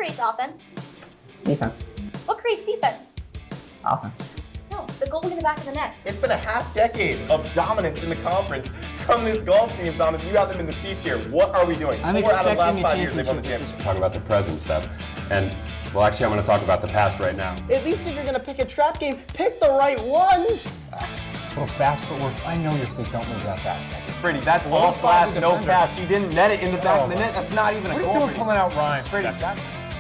creates offense? Defense. What creates defense? Offense. No, the goal in the back of the net. It's been a half-decade of dominance in the conference from this golf team, Thomas. You have them in the C tier. What are we doing? I'm 4 out of the last expecting a 5 years they've won the championship. championship. Talk about the present stuff. And, well, actually, I'm going to talk about the past right now. At least if you're going to pick a trap game, pick the right ones. Little fast footwork. I know your feet don't move that fast, Becky. Brady, that's all flash, no cash. She didn't net it in the back of the net. That's not even a What are goal. you doing pulling out Ryan? Brady,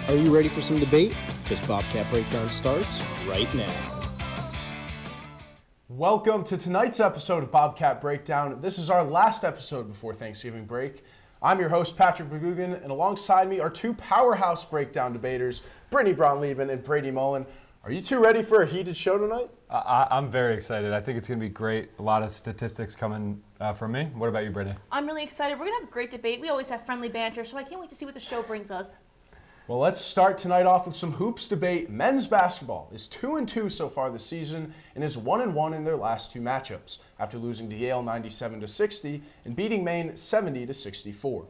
Are you ready for some debate? Because Bobcat Breakdown starts right now. Welcome to tonight's episode of Bobcat Breakdown. This is our last episode before Thanksgiving break. I'm your host, Patrick McGugan, and alongside me are two powerhouse breakdown debaters, Brittney Bronleben and Brady Mullen. Are you two ready for a heated show tonight? I'm very excited. I think it's going to be great. A lot of statistics coming from me. What about you, Brittney? I'm really excited. We're going to have a great debate. We always have friendly banter, so I can't wait to see what the show brings us. Well, let's start tonight off with some hoops debate. Men's basketball is 2-2 so far this season and is 1-1 in their last two matchups after losing to Yale 97-60 and beating Maine 70-64.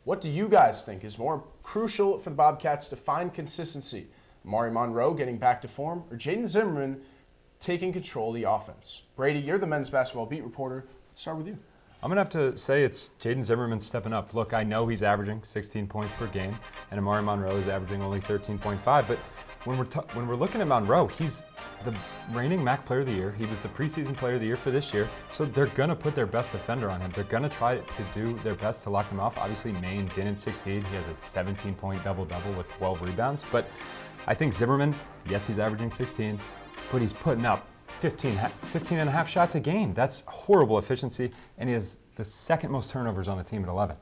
What do you guys think is more crucial for the Bobcats to find consistency? Amari Monroe getting back to form or Jaden Zimmerman taking control of the offense? Brady, you're the men's basketball beat reporter. Let's start with you. I'm going to have to say it's Jaden Zimmerman stepping up. Look, I know he's averaging 16 points per game, and Amari Monroe is averaging only 13.5, but when we're looking at Monroe, he's the reigning MAC Player of the Year. He was the preseason Player of the Year for this year, so they're going to put their best defender on him. They're going to try to do their best to lock him off. Obviously, Maine didn't succeed. He has a 17-point double-double with 12 rebounds, but I think Zimmerman, yes, he's averaging 16, but he's putting up 15 and a half shots a game. That's horrible efficiency, and he has the second most turnovers on the team at 11.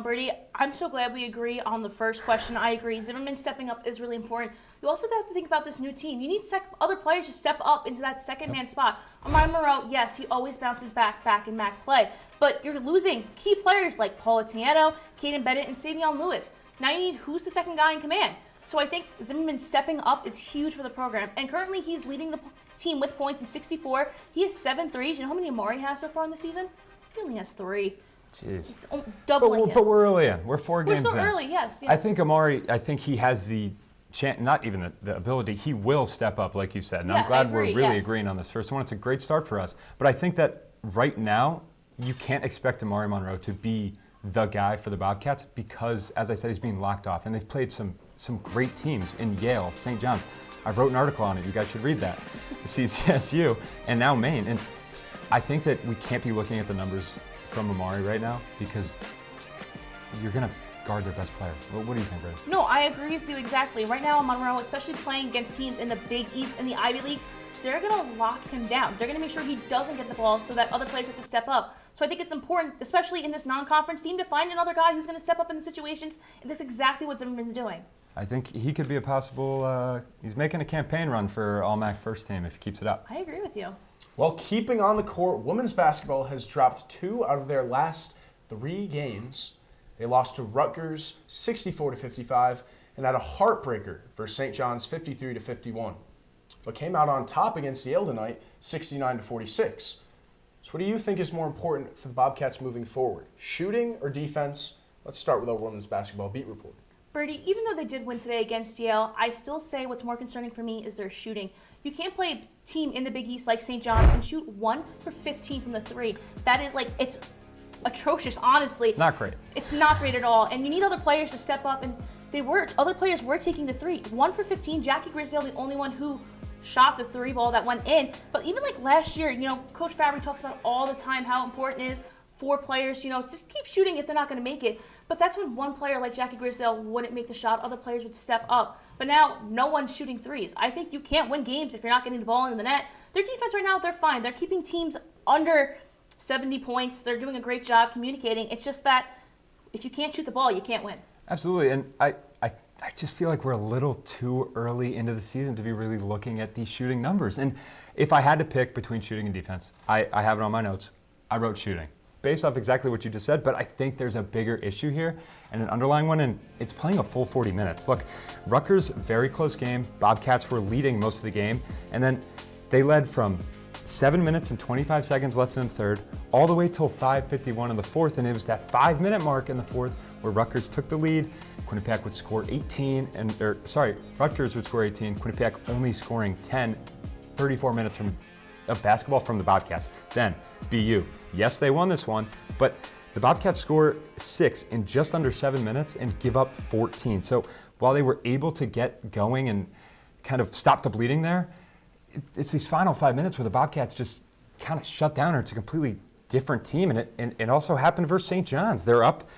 Brady, I'm so glad we agree on the first question. I agree. Zimmerman stepping up is really important. You also have to think about this new team. You need other players to step up into that second man spot. Amari Monroe, yes, he always bounces back in MAC play, but you're losing key players like Paul Atiano, Caden Bennett, and Savion Lewis. Now you need who's the second guy in command. So I think Zimmerman stepping up is huge for the program. And currently he's leading the team with points in 64. He has 7 threes. You know how many Amari has so far in the season? He only has 3. Jeez. It's doubling But we're early in. We're 4 games in. We're still early, yes. I think Amari, he has the chance, not even the ability, he will step up, like you said. And I'm glad we're really agreeing on this first one. It's a great start for us. But I think that right now, you can't expect Amari Monroe to be the guy for the Bobcats because, as I said, he's being locked off. And they've played some great teams in Yale, St. John's. I wrote an article on it. You guys should read that. CCSU, and now Maine. And I think that we can't be looking at the numbers from Amari right now because you're going to guard their best player. What do you think, Brady? No, I agree with you exactly. Right now, Monroe, especially playing against teams in the Big East and the Ivy Leagues, they're going to lock him down. They're going to make sure he doesn't get the ball so that other players have to step up. So I think it's important, especially in this non-conference team, to find another guy who's going to step up in the situations, and that's exactly what Zimmerman's doing. I think he could be a possible, he's making a campaign run for All-MAC first team if he keeps it up. I agree with you. Well, keeping on the court, women's basketball has dropped 2 out of their last 3 games. They lost to Rutgers 64-55 and had a heartbreaker for St. John's 53-51, but came out on top against Yale tonight 69-46. So what do you think is more important for the Bobcats moving forward, shooting or defense? Let's start with our women's basketball beat report. Brady, even though they did win today against Yale, I still say what's more concerning for me is their shooting. You can't play a team in the Big East like St. John's and shoot 1 for 15 from the 3. That is it's atrocious, honestly. Not great. It's not great at all. And you need other players to step up, and other players were taking the 3. 1 for 15, Jackie Grisdale, the only one who shot the 3 ball that went in. But even like last year, Coach Fabry talks about all the time how important it is for players, just keep shooting if they're not going to make it. But that's when one player like Jackie Grisdale wouldn't make the shot, other players would step up. But now, no one's shooting 3s. I think you can't win games if you're not getting the ball into the net. Their defense right now, they're fine. They're keeping teams under 70 points. They're doing a great job communicating. It's just that if you can't shoot the ball, you can't win. Absolutely, and I just feel like we're a little too early into the season to be really looking at these shooting numbers. And if I had to pick between shooting and defense, I have it on my notes. I wrote shooting, based off exactly what you just said, but I think there's a bigger issue here and an underlying one, and it's playing a full 40 minutes. Look, Rutgers, very close game. Bobcats were leading most of the game, and then they led from 7 minutes and 25 seconds left in the third, all the way till 5:51 in the fourth, and it was that 5-minute mark in the fourth where Rutgers took the lead. Quinnipiac would score 18, Rutgers would score 18, Quinnipiac only scoring 10, 34 minutes of basketball from the Bobcats. Then, BU. Yes, they won this one, but the Bobcats score 6 in just under 7 minutes and give up 14. So while they were able to get going and kind of stop the bleeding there, it's these final 5 minutes where the Bobcats just kind of shut down, or it's a completely different team. And it also happened versus St. John's. They're up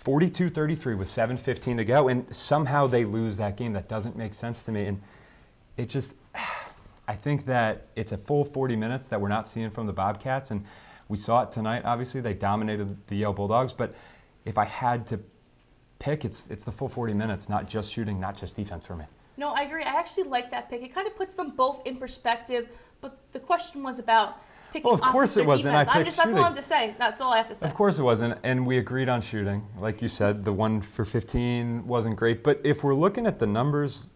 42-33 with 7:15 to go, and somehow they lose that game. That doesn't make sense to me. And it just, I think that it's a full 40 minutes that we're not seeing from the Bobcats, and we saw it tonight. Obviously, they dominated the Yale Bulldogs, but if I had to pick, it's the full 40 minutes, not just shooting, not just defense for me. No, I agree. I actually like that pick. It kind of puts them both in perspective, but the question was about picking Well, of course it was, and I picked that's all I shooting. have to say. That's all I have to say. Of course it wasn't, and we agreed on shooting. Like you said, the 1 for 15 wasn't great, but if we're looking at the numbers,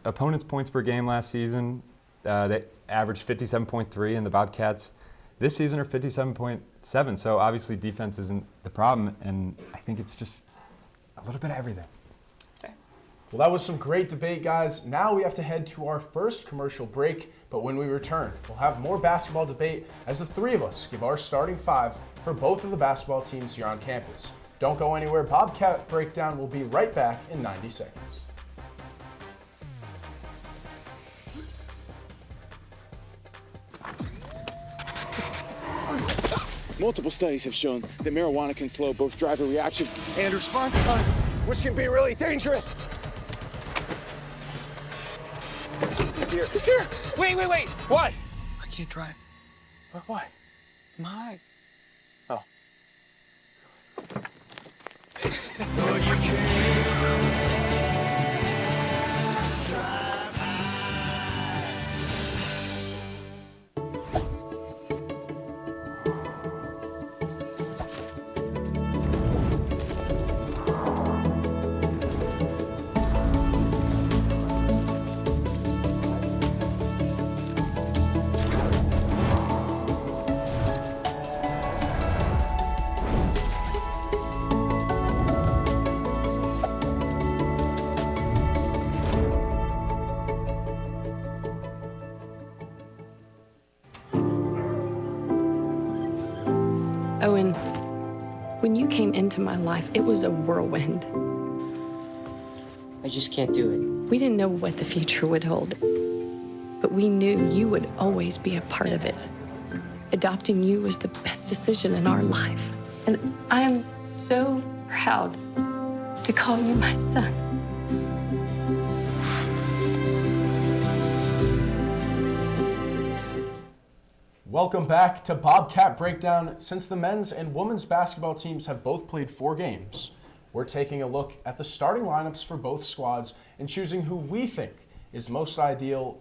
opponents' points per game last season, they averaged 57.3, and the Bobcats this season are 57.7. So obviously defense isn't the problem, and I think it's just a little bit of everything. Well, that was some great debate, guys. Now we have to head to our first commercial break, but when we return, we'll have more basketball debate as the three of us give our starting 5 for both of the basketball teams here on campus. Don't go anywhere. Bobcat Breakdown will be right back in 90 seconds. Multiple studies have shown that marijuana can slow both driver reaction and response time, which can be really dangerous. He's here. He's here. Wait. What? I can't drive. Why? My. Oh. Owen, when you came into my life, it was a whirlwind. I just can't do it. We didn't know what the future would hold, but we knew you would always be a part of it. Adopting you was the best decision in our life. And I am so proud to call you my son. Welcome back to Bobcat Breakdown. Since the men's and women's basketball teams have both played 4 games, we're taking a look at the starting lineups for both squads and choosing who we think is the most ideal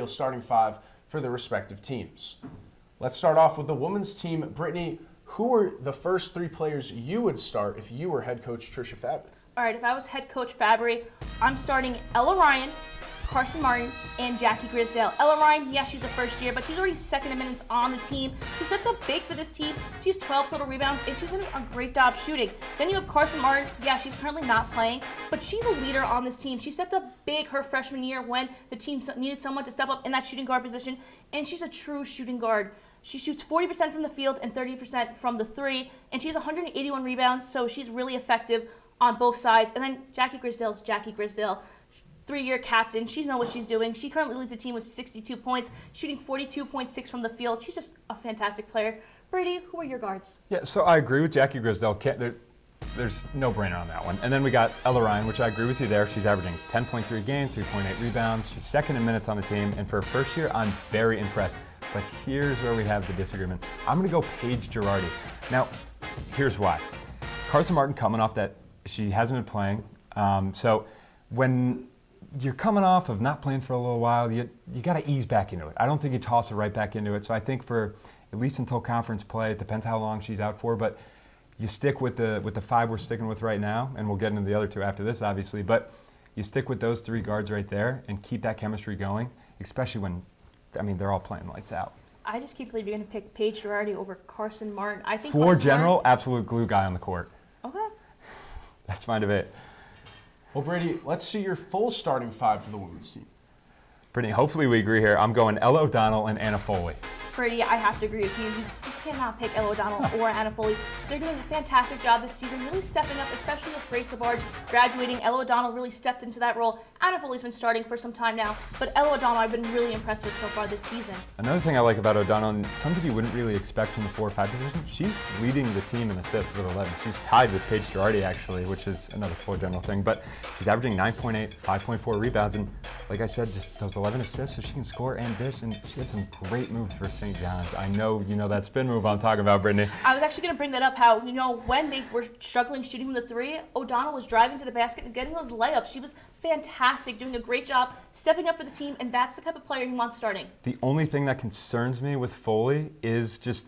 starting 5 for the respective teams. Let's start off with the women's team. Brittney, who are the first 3 players you would start if you were head coach Trisha Fabry? All right, if I was head coach Fabry, I'm starting Ella Ryan, Carson Martin, and Jackie Grisdale. Ella Ryan, yes, she's a first year, but she's already second in minutes on the team. She stepped up big for this team. She has 12 total rebounds, and she's doing a great job shooting. Then you have Carson Martin. Yeah, she's currently not playing, but she's a leader on this team. She stepped up big her freshman year when the team needed someone to step up in that shooting guard position, and she's a true shooting guard. She shoots 40% from the field and 30% from the 3, and she has 181 rebounds, so she's really effective on both sides. And then Jackie Grisdale's Jackie Grisdale. 3-year captain. She knows what she's doing. She currently leads the team with 62 points, shooting 42.6 from the field. She's just a fantastic player. Brady, who are your guards? Yeah, so I agree with Jackie Grisdale. There's no brainer on that one. And then we got Ella Ryan, which I agree with you there. She's averaging 10.3 a game, 3.8 rebounds. She's second in minutes on the team. And for her first year, I'm very impressed. But here's where we have the disagreement. I'm going to go Paige Girardi. Now, here's why. Carson Martin coming off that, she hasn't been playing. So when you're coming off of not playing for a little while, you got to ease back into it. I don't think you toss her right back into it. So I think for at least until conference play, it depends how long she's out for, but you stick with the 5 we're sticking with right now, and we'll get into the other 2 after this, obviously, but you stick with those 3 guards right there and keep that chemistry going, especially when, they're all playing lights out. I just can't believe you're going to pick Paige Girardi over Carson Martin. I think Floor Carson general, Martin, absolute glue guy on the court. okay. That's my debate. Well, Brady, let's see your full starting five for the women's team. Brittney, hopefully we agree here. I'm going Ella O'Donnell and Anna Foley. Brady, I have to agree with you. You cannot pick Ella O'Donnell or Anna Foley. They're doing a fantastic job this season, really stepping up, especially with Grace LaBarge graduating. Ella O'Donnell really stepped into that role. Anna Foley's been starting for some time now, but Ella O'Donnell I've been really impressed with so far this season. Another thing I like about O'Donnell, and something you wouldn't really expect from the 4 or 5 position, she's leading the team in assists with 11. She's tied with Paige Girardi, actually, which is another floor general thing, but she's averaging 9.8, 5.4 rebounds, and like I said, just those 11 assists, so she can score and dish, and she had some great moves for St. John's. I know you know that spin move I'm talking about, Brittney. I was actually going to bring that up, how, when they were struggling shooting from the three, O'Donnell was driving to the basket and getting those layups. She was fantastic, doing a great job, stepping up for the team, and that's the type of player you want starting. The only thing that concerns me with Foley is just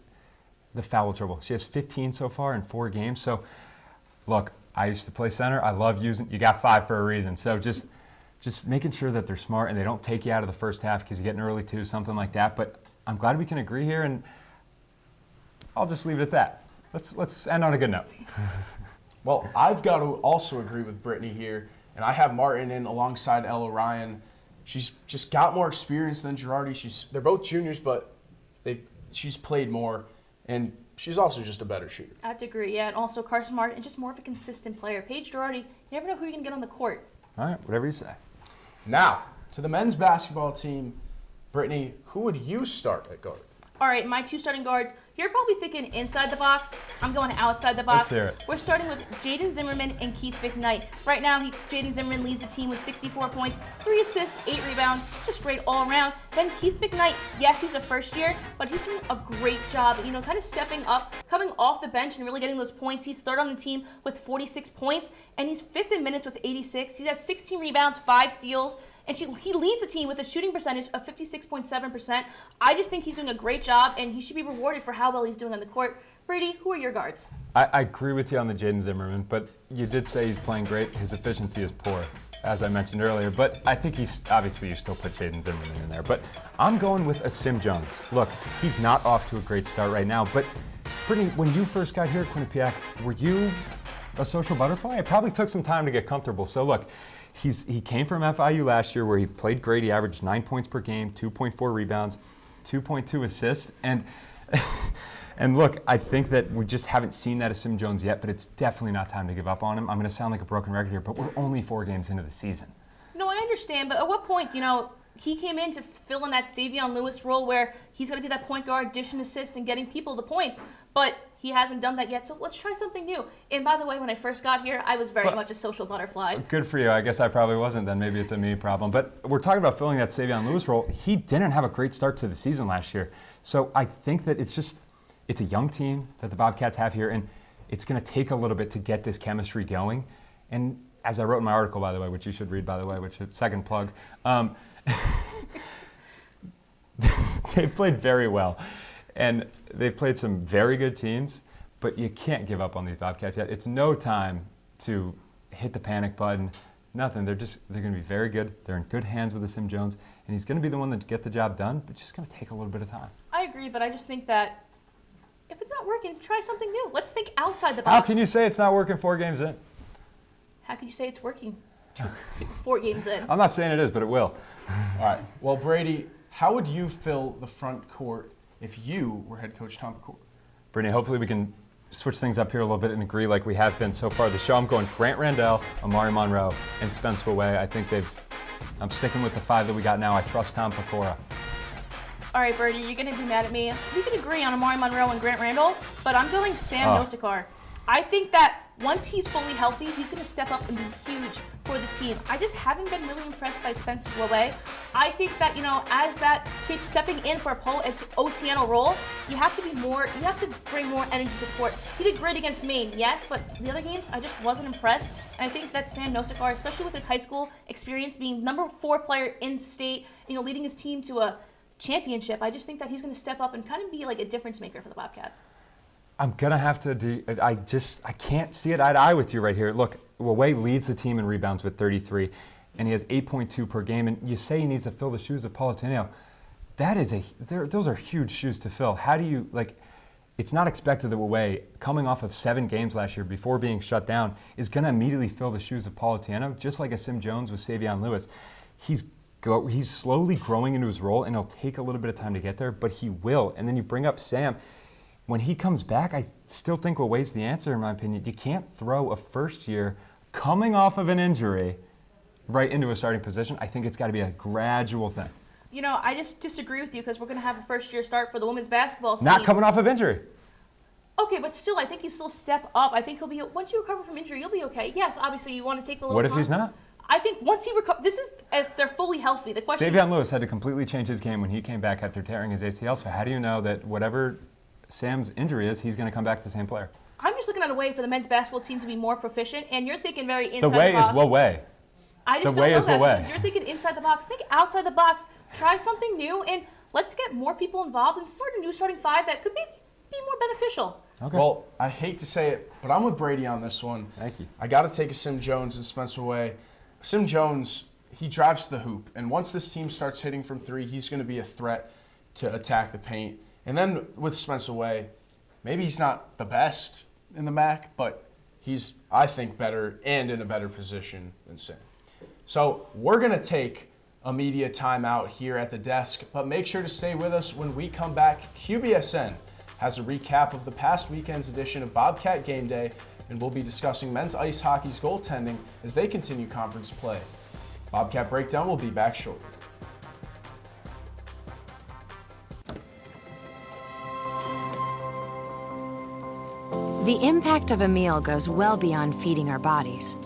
the foul trouble. She has 15 so far in 4 games, so look, I used to play center. I love using, you got 5 for a reason, so just making sure that they're smart and they don't take you out of the first half because you get an early 2, something like that, but I'm glad we can agree here, and I'll just leave it at that. Let's end on a good note. Well, I've got to also agree with Brittney here, and I have Martin in alongside Ella Ryan. She's just got more experience than Girardi. They're both juniors, but she's played more, and she's also just a better shooter. I have to agree, yeah, and also Carson Martin is just more of a consistent player. Paige Girardi, you never know who you're going to get on the court. All right, whatever you say. Now, to the men's basketball team, Brittney, who would you start at guard? All right, my 2 starting guards. You're probably thinking inside the box. I'm going outside the box. Let's hear it. We're starting with Jaden Zimmerman and Keith McKnight. Right now, Jaden Zimmerman leads the team with 64 points, 3 assists, 8 rebounds. It's just great all around. Then Keith McKnight, yes, he's a first year, but he's doing a great job, kind of stepping up, coming off the bench and really getting those points. He's 3rd on the team with 46 points, and he's 5th in minutes with 86. He has 16 rebounds, 5 steals, and he leads the team with a shooting percentage of 56.7%. I just think he's doing a great job, and he should be rewarded for how well he's doing on the court. Brady, who are your guards? I agree with you on the Jaden Zimmerman, but you did say he's playing great. His efficiency is poor, as I mentioned earlier, but I think obviously you still put Jaden Zimmerman in there, but I'm going with a Sim Jones. Look, he's not off to a great start right now, but Brittney, when you first got here at Quinnipiac, were you a social butterfly? It probably took some time to get comfortable, so look, he came from FIU last year where he played great. He averaged 9 points per game, 2.4 rebounds, 2.2 assists. And look, I think that we just haven't seen that of Sim Jones yet, but it's definitely not time to give up on him. I'm going to sound like a broken record here, but we're only 4 games into the season. No, I understand, but at what point, he came in to fill in that Savion Lewis role where he's going to be that point guard, dish and assist, and getting people the points. But he hasn't done that yet, so let's try something new. And by the way, when I first got here, I was very much a social butterfly. Good for you. I guess I probably wasn't then. Maybe it's a me problem. But we're talking about filling that Savion Lewis role. He didn't have a great start to the season last year. So I think that it's a young team that the Bobcats have here, and it's going to take a little bit to get this chemistry going. And as I wrote in my article, by the way, which you should read, by the way, which is second plug, they've played very well. And they've played some very good teams, but you can't give up on these Bobcats yet. It's no time to hit the panic button, nothing. They're going to be very good. They're in good hands with the Sim Jones, and he's going to be the one to get the job done, but it's just going to take a little bit of time. I agree, but I just think that if it's not working, try something new. Let's think outside the box. How can you say it's not working 4 games in? How can you say it's working 4 games in? I'm not saying it is, but it will. All right. Well, Brady, how would you fill the front court if you were head coach Tom McCourt? Brittney, hopefully we can switch things up here a little bit and agree like we have been so far this show. I'm going Grant Randall, Amari Monroe, and Spence Waway. I think I'm sticking with the 5 that we got now. I trust Tom Pecora. All right, Brady, you're going to be mad at me. We can agree on Amari Monroe and Grant Randall, but I'm going Sam Nosakar. I think that once he's fully healthy, he's going to step up and be huge for this team. I just haven't been really impressed by Spence Waway. I think that, as that stepping in for a Otieno role, you have to bring more energy to the court. He did great against Maine, yes, but the other games, I just wasn't impressed. And I think that Sam Nosakar, especially with his high school experience, being number 4 player in state, leading his team to a championship, I just think that he's going to step up and kind of be like a difference maker for the Bobcats. I'm going to have to I can't see it eye to eye with you right here. Look, Waway leads the team in rebounds with 33, and he has 8.2 per game. And you say he needs to fill the shoes of Politano. those are huge shoes to fill. How do you, it's not expected that Way, coming off of 7 games last year before being shut down, is going to immediately fill the shoes of Paul Atieno, just like a Sim Jones with Savion Lewis. He's slowly growing into his role, and it'll take a little bit of time to get there, but he will. And then you bring up Sam. When he comes back, I still think Way's the answer, in my opinion. You can't throw a first year coming off of an injury right into a starting position. I think it's got to be a gradual thing. You know, I just disagree with you because we're going to have a first-year start for the women's basketball team. Not coming off of injury. Okay, but still, I think you still step up. I think he'll be, once you recover from injury, you'll be okay. Yes, obviously, you want to take the little What time. if he's not? I think once he recovers, this is if they're fully healthy. The question Savion Lewis had to completely change his game when he came back after tearing his ACL, so how do you know that whatever Sam's injury is, he's going to come back the same player? I'm just looking at a way for the men's basketball team to be more proficient, and you're thinking very inside The way the box. is Way. I just The don't way know is that Way. because you're thinking inside the box. Think outside the box. Try something new, and let's get more people involved and start a new starting 5 that could be more beneficial. Okay. Well, I hate to say it, but I'm with Brady on this one. Thank you. I got to take a Sim Jones and Spencer Way. Sim Jones, he drives the hoop, and once this team starts hitting from 3, he's going to be a threat to attack the paint. And then with Spencer Way, maybe he's not the best in the MAC, but he's, I think, better and in a better position than Sim. So we're going to take a media timeout here at the desk, but make sure to stay with us when we come back. QBSN has a recap of the past weekend's edition of Bobcat Game Day, and we'll be discussing men's ice hockey's goaltending as they continue conference play. Bobcat Breakdown will be back shortly. The impact of a meal goes well beyond feeding our bodies.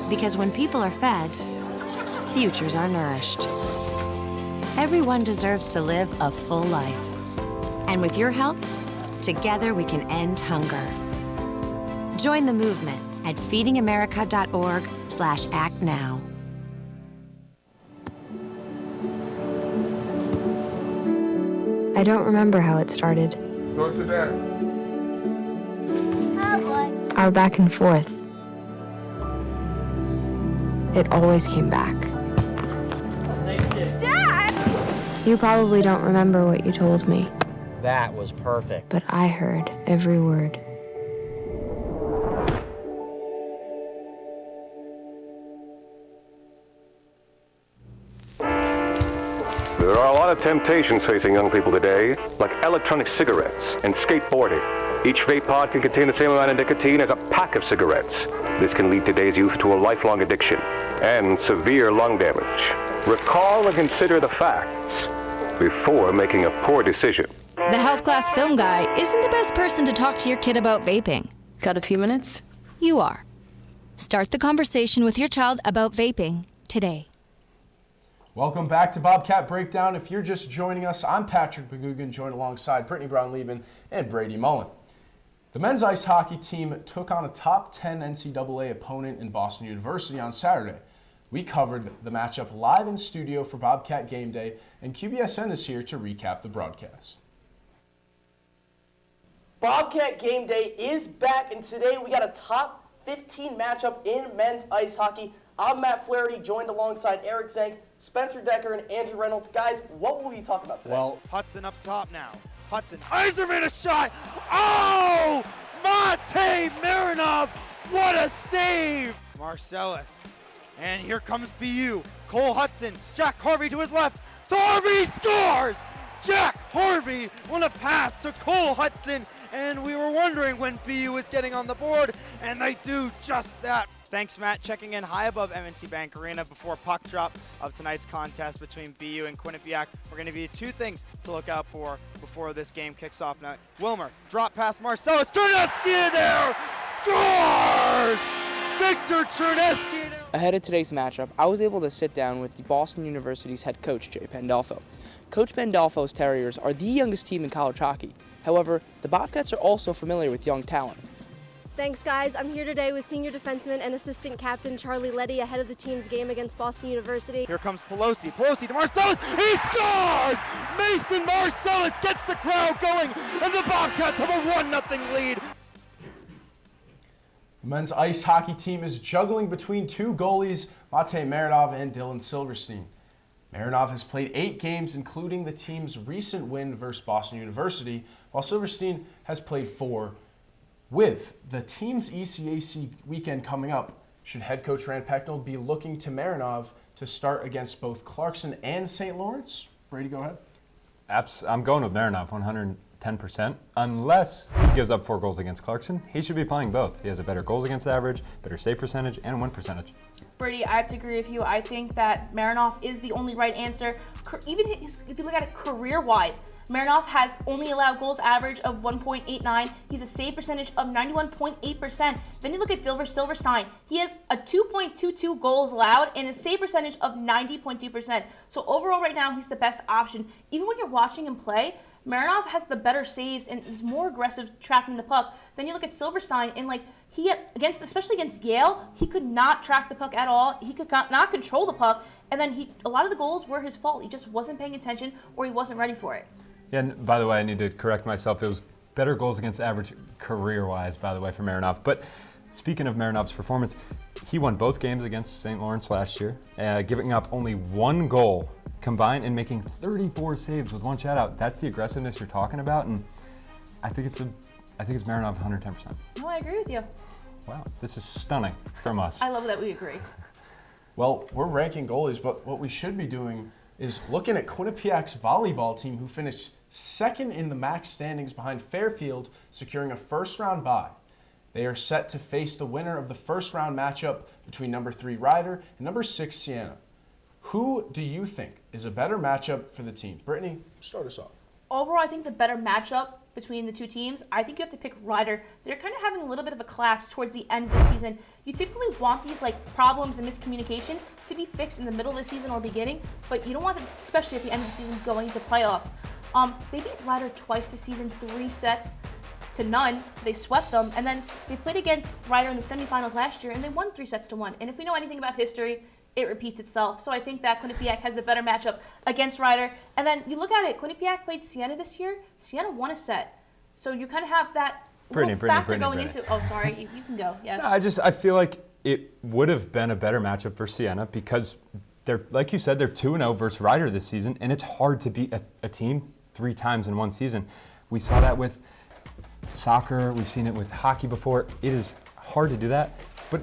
Because when people are fed, futures are nourished. Everyone deserves to live a full life. And with your help, together we can end hunger. Join the movement at feedingamerica.org/actnow. I don't remember how it started. Go to that. Our back and forth. It always came back. Dad! You probably don't remember what you told me, That was perfect. but I heard every word. There are a lot of temptations facing young people today, like electronic cigarettes and skateboarding. Each vape pod can contain the same amount of nicotine as a pack of cigarettes. This can lead today's youth to a lifelong addiction and severe lung damage. Recall and consider the facts before making a poor decision. The health class film guy isn't the best person to talk to your kid about vaping. Got a few minutes? You are. Start the conversation with your child about vaping today. Welcome back to Bobcat Breakdown. If you're just joining us, I'm Patrick McGugan, joined alongside Brittney Bronleben and Brady Mullen. The men's ice hockey team took on a top 10 NCAA opponent in Boston University on Saturday. We covered the matchup live in studio for Bobcat Game Day, and QBSN is here to recap the broadcast. Bobcat Game Day is back, and today we got a top 15 matchup in men's ice hockey. I'm Matt Flaherty, joined alongside Eric Zank, Spencer Decker, and Andrew Reynolds. Guys, what will we talk about today? Well, Hudson up top now. Hudson, Eiserman a shot! Oh! Mate Marinov! What a save! Marcellus. And here comes BU. Cole Hudson, Jack Harvey to his left. To Harvey, scores! Jack Harvey on a pass to Cole Hudson. And we were wondering when BU was getting on the board, and they do just that. Thanks, Matt. Checking in high above M&T Bank Arena before puck drop of tonight's contest between BU and Quinnipiac. We're going to give you 2 things to look out for before this game kicks off. Now, Wilmer, drop past Marcellus. Chernesky in there! Scores! Victor Chernesky in there! Ahead of today's matchup, I was able to sit down with the Boston University's head coach, Jay Pandolfo. Coach Pandolfo's Terriers are the youngest team in college hockey. However, the Bobcats are also familiar with young talent. Thanks, guys. I'm here today with senior defenseman and assistant captain Charlie Letty ahead of the team's game against Boston University. Here comes Pelosi. Pelosi to Marcellus. He scores! Mason Marcellus gets the crowd going, and the Bobcats have a 1-0 lead. The men's ice hockey team is juggling between two goalies, Matej Marinov and Dylan Silverstein. Marinov has played 8 games, including the team's recent win versus Boston University, while Silverstein has played 4. With the team's ECAC weekend coming up, should head coach Rand Pecknold be looking to Marinov to start against both Clarkson and St. Lawrence? Brady, go ahead. I'm going with Marinov 110%. Unless he gives up 4 goals against Clarkson, he should be playing both. He has a better goals against average, better save percentage, and win percentage. Brady, I have to agree with you. I think that Marinov is the only right answer. Even if you look at it career-wise, Marinov has only allowed goals average of 1.89. He's a save percentage of 91.8%. Then you look at Dilver Silverstein. He has a 2.22 goals allowed and a save percentage of 90.2%. So overall right now, he's the best option. Even when you're watching him play, Marinov has the better saves and he's more aggressive tracking the puck. Then you look at Silverstein and especially against Yale, he could not track the puck at all. He could not control the puck. And then a lot of the goals were his fault. He just wasn't paying attention or he wasn't ready for it. Yeah, and by the way, I need to correct myself. It was better goals against average career-wise, by the way, for Marinov. But speaking of Marinov's performance, he won both games against St. Lawrence last year, giving up only 1 goal combined and making 34 saves with 1 shutout. That's the aggressiveness you're talking about, and I think it's Marinov 110%. No, I agree with you. Wow, this is stunning from us. I love that we agree. Well, we're ranking goalies, but what we should be doing is looking at Quinnipiac's volleyball team, who finished 2nd in the MAC standings behind Fairfield, securing a first-round bye. They are set to face the winner of the first-round matchup between number 3 Ryder and number 6 Siena. Who do you think is a better matchup for the team? Brittney, start us off. Overall, I think the better matchup between the two teams, I think you have to pick Ryder. They're kind of having a little bit of a collapse towards the end of the season. You typically want these problems and miscommunication to be fixed in the middle of the season or beginning, but you don't want them, especially at the end of the season, going into playoffs. They beat Ryder twice this season, 3-0. They swept them, and then they played against Ryder in the semifinals last year, and they won 3-1. And if we know anything about history, it repeats itself. So I think that Quinnipiac has a better matchup against Ryder. And then you look at it, Quinnipiac played Siena this year. Siena won a set. So you kind of have that factor going into. Oh, sorry, you can go. Yes. No, I feel like it would have been a better matchup for Siena because they're, like you said, they're 2-0 versus Ryder this season, and it's hard to beat a team 3 times in one season. We saw that with soccer. We've seen it with hockey before. It is hard to do that, but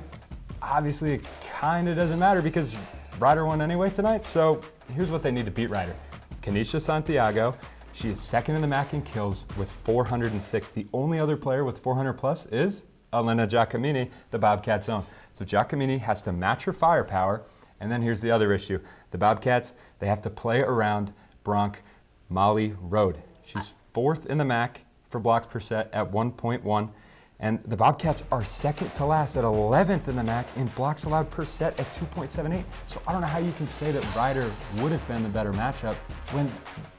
obviously it kind of doesn't matter because Ryder won anyway tonight. So here's what they need to beat Ryder. Kanisha Santiago. She is 2nd in the MAC in kills with 406. The only other player with 400 plus is Elena Giacomini, the Bobcats' own. So Giacomini has to match her firepower. And then here's the other issue. The Bobcats, they have to play around Bronk Molly Road. She's 4th in the MAC for blocks per set at 1.1. And the Bobcats are 2nd to last at 11th in the MAC in blocks allowed per set at 2.78. So I don't know how you can say that Ryder would have been the better matchup when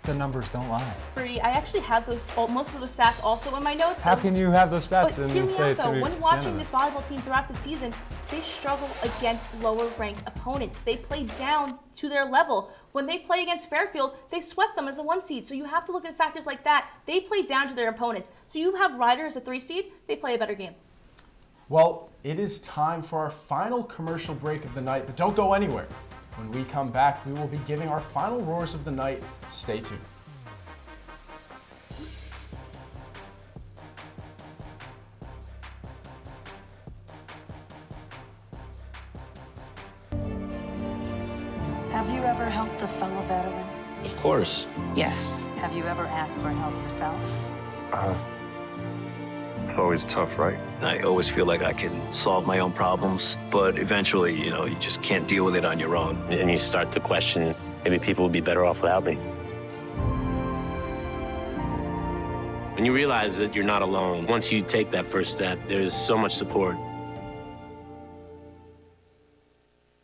the numbers don't lie. Brady, I actually have most of those stats also in my notes. How can you have those stats and then say it's going to be when watching this volleyball team throughout the season, they struggle against lower-ranked opponents. They play down to their level. When they play against Fairfield, they swept them as a 1 seed. So you have to look at factors like that. They play down to their opponents. So you have Ryder as a 3 seed, they play a better game. Well, it is time for our final commercial break of the night, but don't go anywhere. When we come back, we will be giving our final roars of the night. Stay tuned. Have you ever helped a fellow veteran? Of course. Yes. Have you ever asked for help yourself? It's always tough, right? I always feel like I can solve my own problems, but eventually, you just can't deal with it on your own. And you start to question, maybe people would be better off without me. And you realize that you're not alone. Once you take that first step, there's so much support.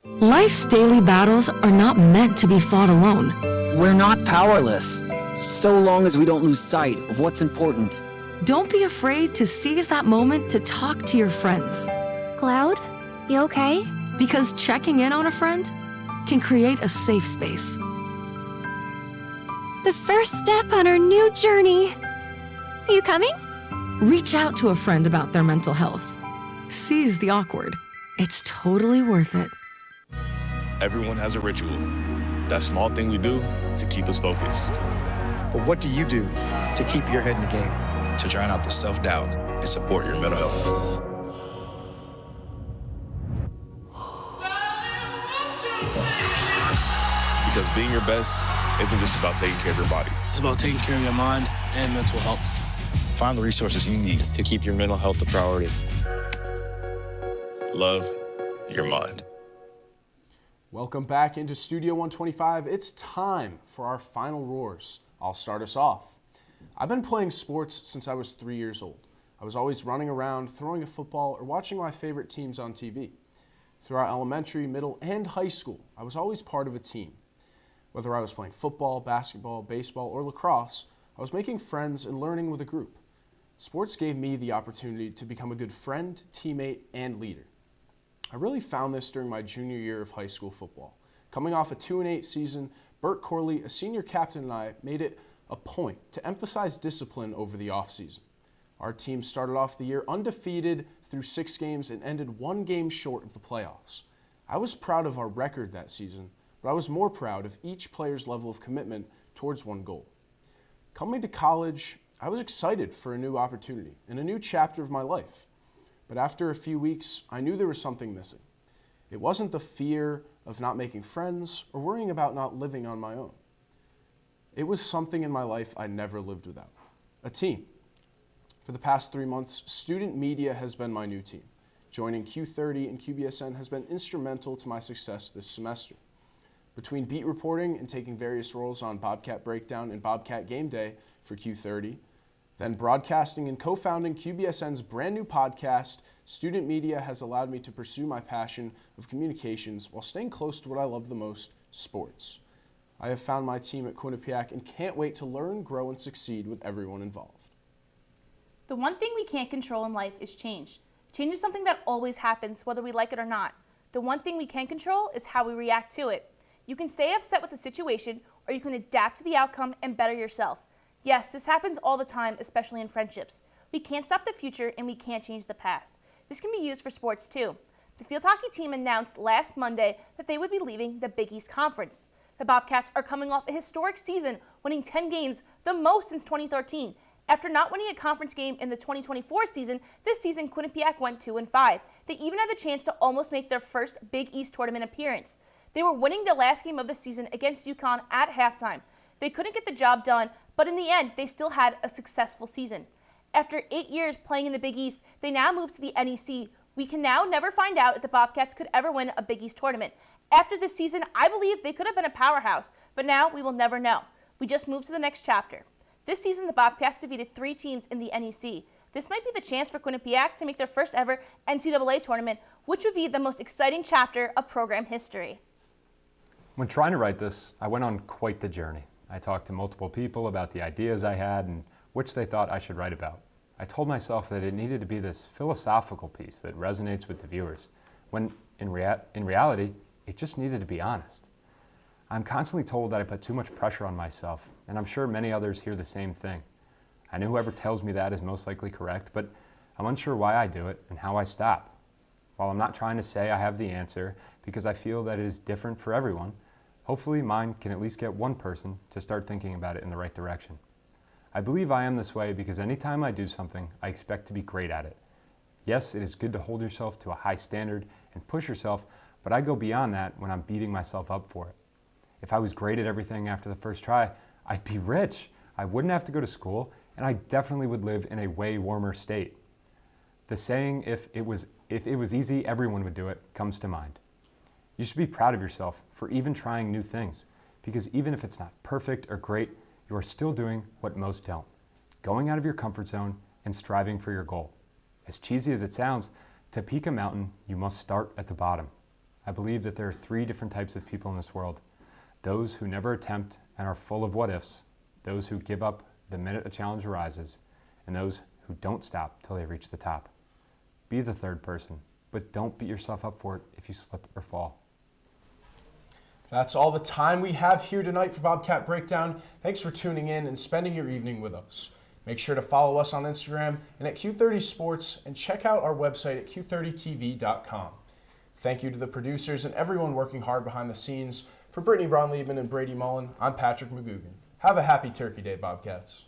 Life's daily battles are not meant to be fought alone. We're not powerless, so long as we don't lose sight of what's important. Don't be afraid to seize that moment to talk to your friends. Cloud, you okay? Because checking in on a friend can create a safe space. The first step on our new journey. You coming? Reach out to a friend about their mental health. Seize the awkward. It's totally worth it. Everyone has a ritual. That small thing we do to keep us focused. But what do you do to keep your head in the game? To drown out the self-doubt and support your mental health. Because being your best isn't just about taking care of your body. It's about taking care of your mind and mental health. Find the resources you need to keep your mental health a priority. Love your mind. Welcome back into Studio 125. It's time for our final roars. I'll start us off. I've been playing sports since I was 3 years old. I was always running around, throwing a football, or watching my favorite teams on TV. Throughout elementary, middle, and high school, I was always part of a team. Whether I was playing football, basketball, baseball, or lacrosse, I was making friends and learning with a group. Sports gave me the opportunity to become a good friend, teammate, and leader. I really found this during my junior year of high school football. Coming off a 2-8 season, Bert Corley, a senior captain, and I made it a point to emphasize discipline over the offseason. Our team started off the year undefeated through 6 games and ended 1 game short of the playoffs. I was proud of our record that season, but I was more proud of each player's level of commitment towards one goal. Coming to college, I was excited for a new opportunity and a new chapter of my life. But after a few weeks, I knew there was something missing. It wasn't the fear of not making friends or worrying about not living on my own. It was something in my life I never lived without: a team. For the past 3 months, student media has been my new team. Joining Q30 and QBSN has been instrumental to my success this semester. Between beat reporting and taking various roles on Bobcat Breakdown and Bobcat Game Day for Q30, then broadcasting and co-founding QBSN's brand new podcast, student media has allowed me to pursue my passion of communications while staying close to what I love the most, sports. I have found my team at Quinnipiac and can't wait to learn, grow, and succeed with everyone involved. The one thing we can't control in life is change. Change is something that always happens, whether we like it or not. The one thing we can control is how we react to it. You can stay upset with the situation, or you can adapt to the outcome and better yourself. Yes, this happens all the time, especially in friendships. We can't stop the future, and we can't change the past. This can be used for sports too. The field hockey team announced last Monday that they would be leaving the Big East Conference. The Bobcats are coming off a historic season, winning 10 games, the most since 2013. After not winning a conference game in the 2024 season, this season Quinnipiac went 2-5. They even had the chance to almost make their first Big East tournament appearance. They were winning the last game of the season against UConn at halftime. They couldn't get the job done, but in the end, they still had a successful season. After 8 years playing in the Big East, they now moved to the NEC. We can now never find out if the Bobcats could ever win a Big East tournament. After this season, I believe they could have been a powerhouse, but now we will never know. We just moved to the next chapter. This season, the Bobcats defeated 3 teams in the NEC. This might be the chance for Quinnipiac to make their first ever NCAA tournament, which would be the most exciting chapter of program history. When trying to write this, I went on quite the journey. I talked to multiple people about the ideas I had and which they thought I should write about. I told myself that it needed to be this philosophical piece that resonates with the viewers, when in reality, it just needed to be honest. I'm constantly told that I put too much pressure on myself, and I'm sure many others hear the same thing. I know whoever tells me that is most likely correct, but I'm unsure why I do it and how I stop. While I'm not trying to say I have the answer, because I feel that it is different for everyone, hopefully mine can at least get one person to start thinking about it in the right direction. I believe I am this way because anytime I do something, I expect to be great at it. Yes, it is good to hold yourself to a high standard and push yourself, but I go beyond that when I'm beating myself up for it. If I was great at everything after the first try, I'd be rich. I wouldn't have to go to school, and I definitely would live in a way warmer state. The saying, if it was easy, everyone would do it, comes to mind. You should be proud of yourself for even trying new things, because even if it's not perfect or great, you are still doing what most don't, going out of your comfort zone and striving for your goal. As cheesy as it sounds, to peak a mountain, you must start at the bottom. I believe that there are 3 different types of people in this world: those who never attempt and are full of what-ifs, those who give up the minute a challenge arises, and those who don't stop till they reach the top. Be the third person, but don't beat yourself up for it if you slip or fall. That's all the time we have here tonight for Bobcat Breakdown. Thanks for tuning in and spending your evening with us. Make sure to follow us on Instagram and at Q30 Sports, and check out our website at q30tv.com. Thank you to the producers and everyone working hard behind the scenes. For Brittney, Bronleben, and Brady Mullen, I'm Patrick McGugan. Have a happy Turkey Day, Bobcats.